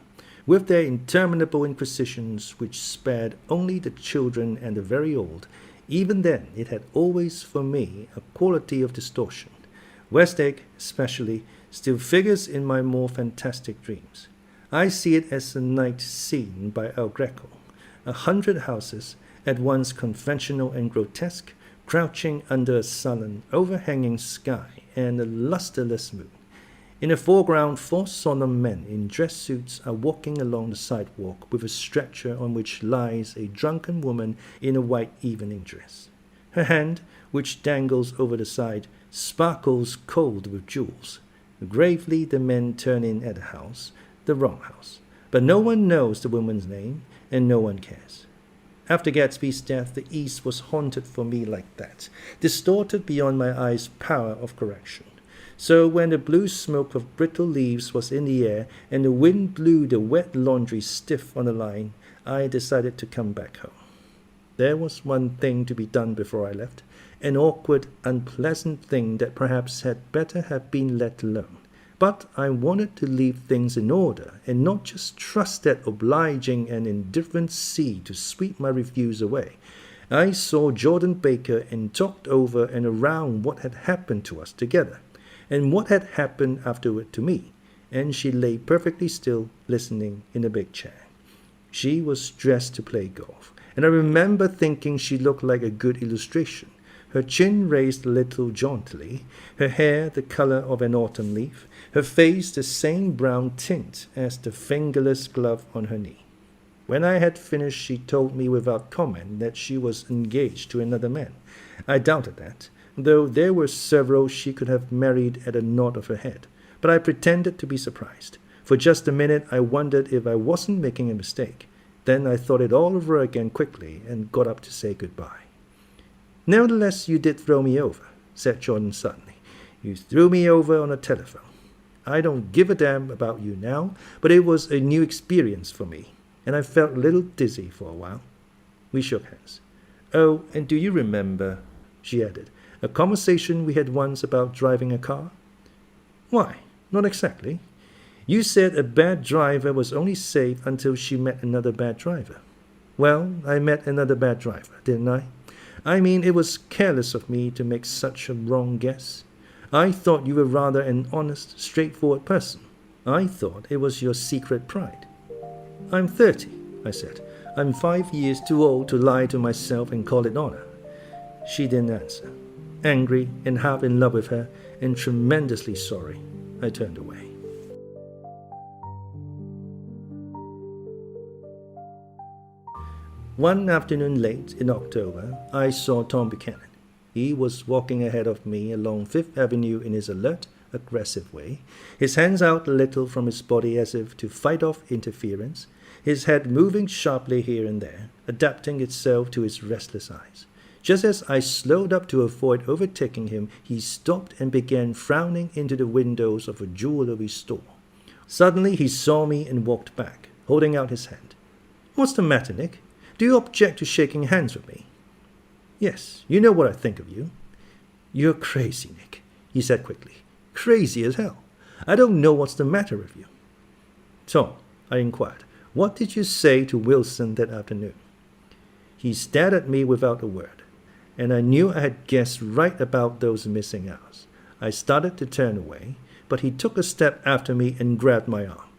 with their interminable inquisitions which spared only the children and the very old, even then it had always for me a quality of distortion. West Egg, especially, still figures in my more fantastic dreams. I see it as a night scene by El Greco, 100 houses, at once conventional and grotesque, crouching under a sullen, overhanging sky and a lusterless moon. In the foreground, 4 solemn men in dress suits are walking along the sidewalk with a stretcher on which lies a drunken woman in a white evening dress. Her hand, which dangles over the side, sparkles cold with jewels. Gravely the men turn in at the house, the wrong house. But no one knows the woman's name, and no one cares. After Gatsby's death, the East was haunted for me like that, distorted beyond my eyes' power of correction. So when the blue smoke of brittle leaves was in the air and the wind blew the wet laundry stiff on the line, I decided to come back home. There was one thing to be done before I left, an awkward, unpleasant thing that perhaps had better have been let alone. But I wanted to leave things in order and not just trust that obliging and indifferent sea to sweep my refuse away. I saw Jordan Baker and talked over and around what had happened to us together, and what had happened afterward to me, and she lay perfectly still, listening in a big chair. She was dressed to play golf, and I remember thinking she looked like a good illustration, her chin raised a little jauntily, her hair the color of an autumn leaf, her face the same brown tint as the fingerless glove on her knee. When I had finished, she told me without comment that she was engaged to another man. I doubted that, though there were several she could have married at a nod of her head, but I pretended to be surprised. For just a minute I wondered if I wasn't making a mistake. Then I thought it all over again quickly and got up to say goodbye. "Nevertheless, you did throw me over," said Jordan suddenly. "You threw me over on the telephone. I don't give a damn about you now, but it was a new experience for me, and I felt a little dizzy for a while." We shook hands. "Oh, and do you remember," she added, "a conversation we had once about driving a car?" "Why, not exactly. You said a bad driver was only safe until she met another bad driver." "Well, I met another bad driver, didn't I? I mean, it was careless of me to make such a wrong guess. I thought you were rather an honest, straightforward person. I thought it was your secret pride." "I'm 30, I said. "I'm 5 years too old to lie to myself and call it honor." She didn't answer. Angry and half in love with her, and tremendously sorry, I turned away. One afternoon late in October, I saw Tom Buchanan. He was walking ahead of me along Fifth Avenue in his alert, aggressive way, his hands out a little from his body as if to fight off interference, his head moving sharply here and there, adapting itself to his restless eyes. Just as I slowed up to avoid overtaking him, he stopped and began frowning into the windows of a jewelry store. Suddenly he saw me and walked back, holding out his hand. "What's the matter, Nick? Do you object to shaking hands with me?" "Yes, you know what I think of you." "You're crazy, Nick," he said quickly. "Crazy as hell. I don't know what's the matter with you." "Tom," I inquired, "what did you say to Wilson that afternoon?" He stared at me without a word, and I knew I had guessed right about those missing hours. I started to turn away, but he took a step after me and grabbed my arm.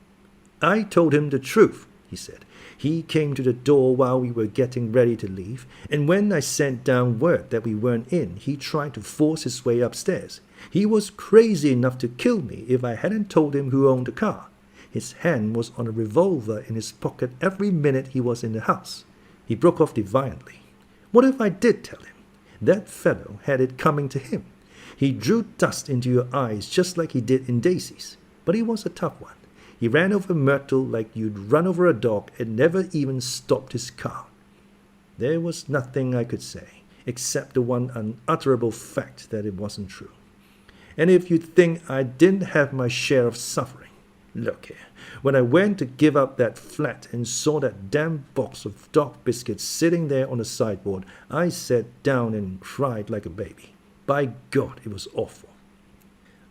"I told him the truth," he said. "He came to the door while we were getting ready to leave, and when I sent down word that we weren't in, he tried to force his way upstairs. He was crazy enough to kill me if I hadn't told him who owned the car. His hand was on a revolver in his pocket every minute he was in the house." He broke off defiantly. "What if I did tell him? That fellow had it coming to him. He drew dust into your eyes just like he did in Daisy's, but he was a tough one. He ran over Myrtle like you'd run over a dog and never even stopped his car. There was nothing I could say, except the one unutterable fact that it wasn't true. And if you think I didn't have my share of suffering, look here. When I went to give up that flat and saw that damn box of dog biscuits sitting there on the sideboard, I sat down and cried like a baby. By God, it was awful.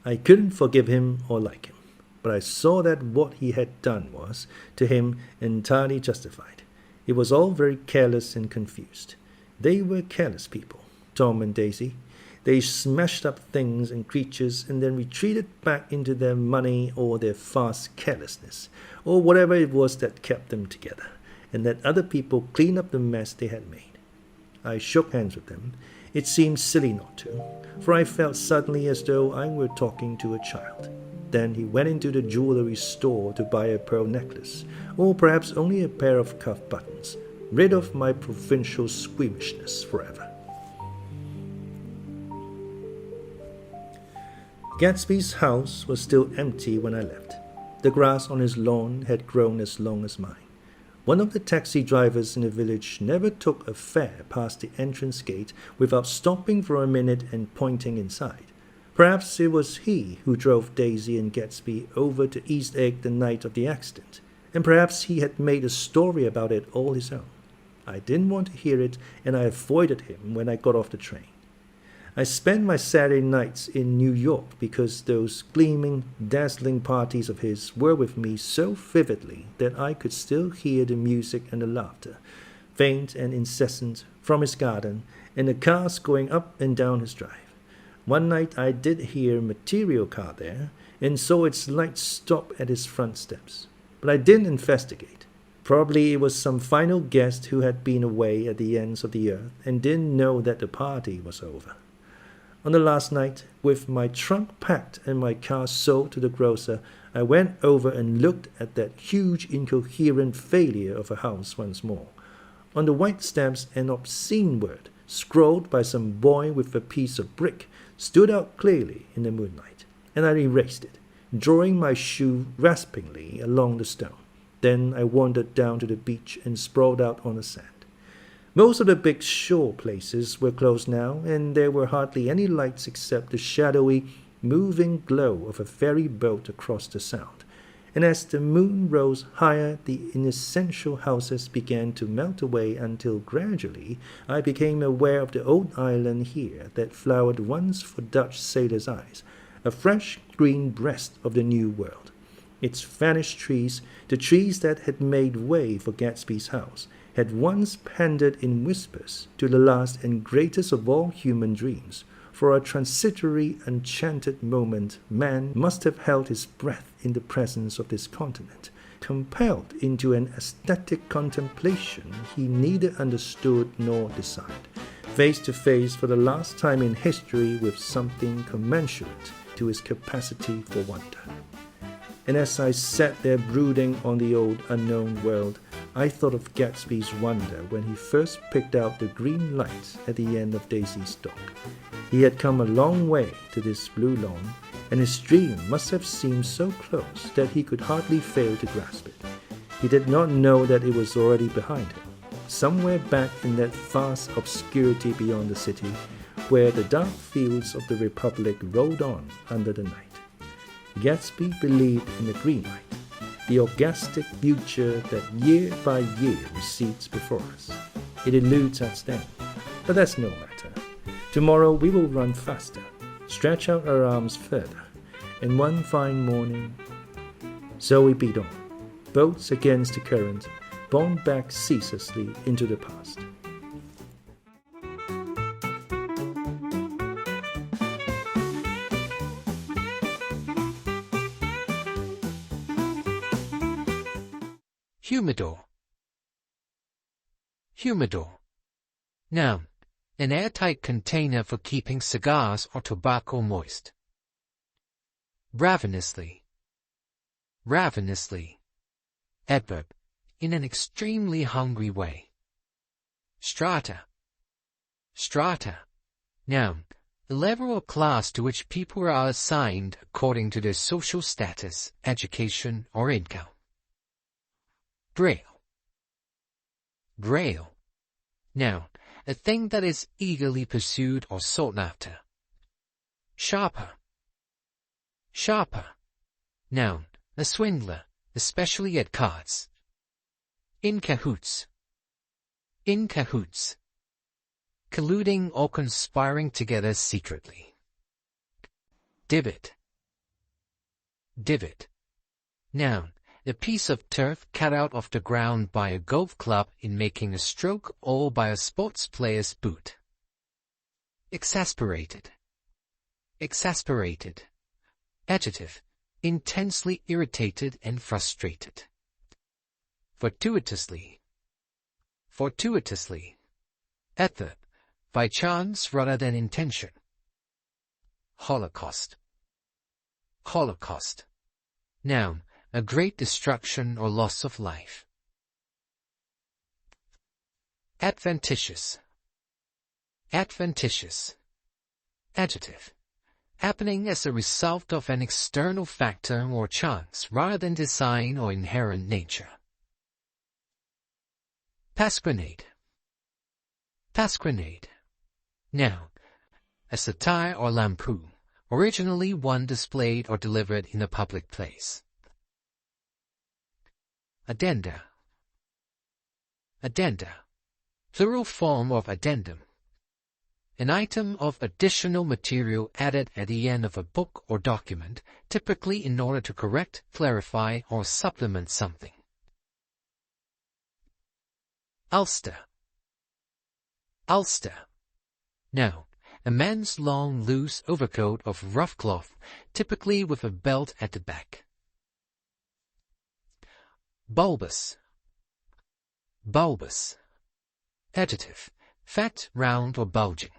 I couldn't forgive him or like him, but I saw that what he had done was, to him, entirely justified. It was all very careless and confused. They were careless people, Tom and Daisy. They smashed up things and creatures and then retreated back into their money or their fast carelessness, or whatever it was that kept them together, and let other people clean up the mess they had made. I shook hands with them. It seemed silly not to, for I felt suddenly as though I were talking to a child. Then he went into the jewelry store to buy a pearl necklace, or perhaps only a pair of cuff buttons, rid of my provincial squeamishness forever. Gatsby's house was still empty when I left. The grass on his lawn had grown as long as mine. One of the taxi drivers in the village never took a fare past the entrance gate without stopping for a minute and pointing inside. Perhaps it was he who drove Daisy and Gatsby over to East Egg the night of the accident, and perhaps he had made a story about it all his own. I didn't want to hear it, and I avoided him when I got off the train. I spent my Saturday nights in New York because those gleaming, dazzling parties of his were with me so vividly that I could still hear the music and the laughter, faint and incessant, from his garden and the cars going up and down his drive. One night I did hear a material car there and saw its lights stop at his front steps, but I didn't investigate. Probably it was some final guest who had been away at the ends of the earth and didn't know that the party was over. On the last night, with my trunk packed and my car sold to the grocer, I went over and looked at that huge incoherent failure of a house once more. On the white steps, an obscene word, scrawled by some boy with a piece of brick, stood out clearly in the moonlight, and I erased it, drawing my shoe raspingly along the stone. Then I wandered down to the beach and sprawled out on the sand. Most of the big shore places were closed now, and there were hardly any lights except the shadowy, moving glow of a ferry boat across the Sound. And as the moon rose higher, the inessential houses began to melt away until gradually I became aware of the old island here that flowered once for Dutch sailors' eyes, a fresh green breast of the New World. Its vanished trees, the trees that had made way for Gatsby's house, had once pandered in whispers to the last and greatest of all human dreams. For a transitory, enchanted moment, man must have held his breath in the presence of this continent, compelled into an aesthetic contemplation he neither understood nor desired, face to face for the last time in history with something commensurate to his capacity for wonder. And as I sat there brooding on the old unknown world, I thought of Gatsby's wonder when he first picked out the green lights at the end of Daisy's dock. He had come a long way to this blue lawn, and his dream must have seemed so close that he could hardly fail to grasp it. He did not know that it was already behind him, somewhere back in that vast obscurity beyond the city, where the dark fields of the Republic rolled on under the night. Gatsby believed in the green light, the orgastic future that year by year recedes before us. It eludes us then, but that's no matter. Tomorrow we will run faster, stretch out our arms further, and one fine morning, so we beat on, boats against the current, borne back ceaselessly into the past. Humidor. Humidor. Noun. An airtight container for keeping cigars or tobacco moist. Ravenously. Ravenously. Adverb. In an extremely hungry way. Strata. Strata. Noun. the level or class to which people are assigned according to their social status, education, or income. Braille. Braille. Noun, a thing that is eagerly pursued or sought after. Sharper. Sharper. Noun, a swindler, especially at cards. In cahoots. In cahoots. Colluding or conspiring together secretly. Divot. Divot. Noun, a piece of turf cut out of the ground by a golf club in making a stroke or by a sports player's boot. Exasperated. Exasperated. Adjective, intensely irritated and frustrated. Fortuitously. Fortuitously. Adverb, by chance rather than intention. Holocaust. Holocaust. Noun, a great destruction or loss of life. Adventitious. Adventitious. Adjective, happening as a result of an external factor or chance rather than design or inherent nature. Pasquinade. Pasquinade. Noun, a satire or lampoon, originally one displayed or delivered in a public place. Addenda. Addenda. Plural form of addendum. An item of additional material added at the end of a book or document, typically in order to correct, clarify, or supplement something. Ulster. Ulster. Noun, a man's long, loose overcoat of rough cloth, typically with a belt at the back. Bulbous. Bulbous. Adjective, fat, round, or bulging.